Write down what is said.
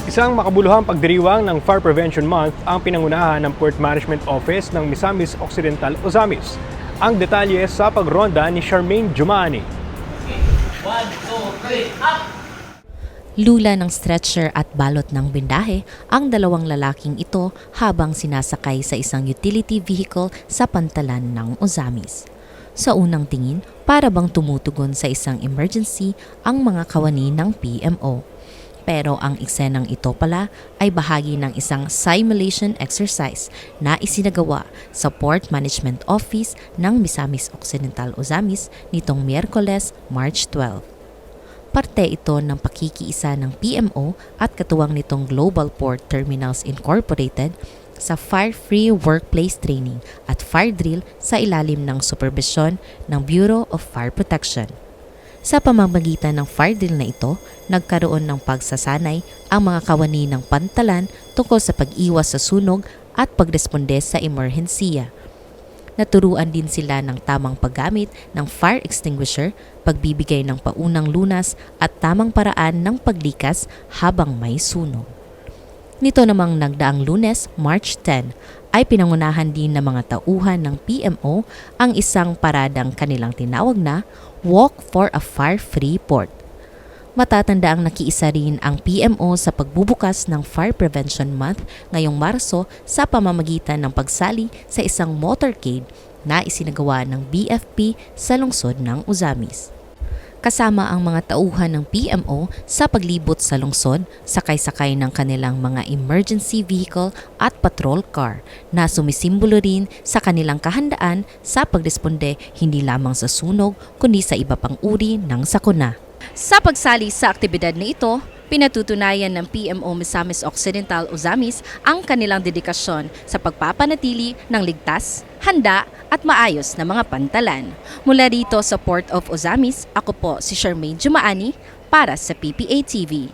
Isang makabuluhang pagdiriwang ng Fire Prevention Month ang pinangunahan ng Port Management Office ng Misamis Occidental, Ozamis. Ang detalye sa pagronda ni Charmaine Jumani. Lula ng stretcher at balot ng bindahe ang dalawang lalaking ito habang sinasakay sa isang utility vehicle sa pantalan ng Ozamis. Sa unang tingin, para bang tumutugon sa isang emergency ang mga kawani ng PMO. Pero ang eksenang ito pala ay bahagi ng isang simulation exercise na isinagawa sa Port Management Office ng Misamis Occidental, Ozamis nitong Miyerkules, March 12. Parte ito ng pakikiisa ng PMO at katuwang nitong Global Port Terminals Incorporated sa Fire-Free Workplace Training at Fire Drill sa ilalim ng supervisyon ng Bureau of Fire Protection. Sa pamamagitan ng fire drill na ito, nagkaroon ng pagsasanay ang mga kawani ng pantalan tungkol sa pag-iwas sa sunog at pagresponde sa emerhensiya. Naturuan din sila ng tamang paggamit ng fire extinguisher, pagbibigay ng paunang lunas at tamang paraan ng paglikas habang may sunog. Nito namang nagdaang Lunes, March 10, ay pinangunahan din ng mga tauhan ng PMO ang isang paradang kanilang tinawag na Walk for a Fire-Free Port. Matatanda ang nakiisa rin ang PMO sa pagbubukas ng Fire Prevention Month ngayong Marso sa pamamagitan ng pagsali sa isang motorcade na isinagawa ng BFP sa lungsod ng Ozamis. Kasama ang mga tauhan ng PMO sa paglibot sa lungsod, sakay-sakay ng kanilang mga emergency vehicle at patrol car na sumisimbolo rin sa kanilang kahandaan sa pagresponde hindi lamang sa sunog kundi sa iba pang uri ng sakuna. Sa pagsali sa aktibidad na ito, pinatutunayan ng PMO Misamis Occidental, Ozamis ang kanilang dedikasyon sa pagpapanatili ng ligtas, handa at maayos na mga pantalan. Mula rito sa Port of Ozamis, ako po si Charmaine Jumani para sa PPA TV.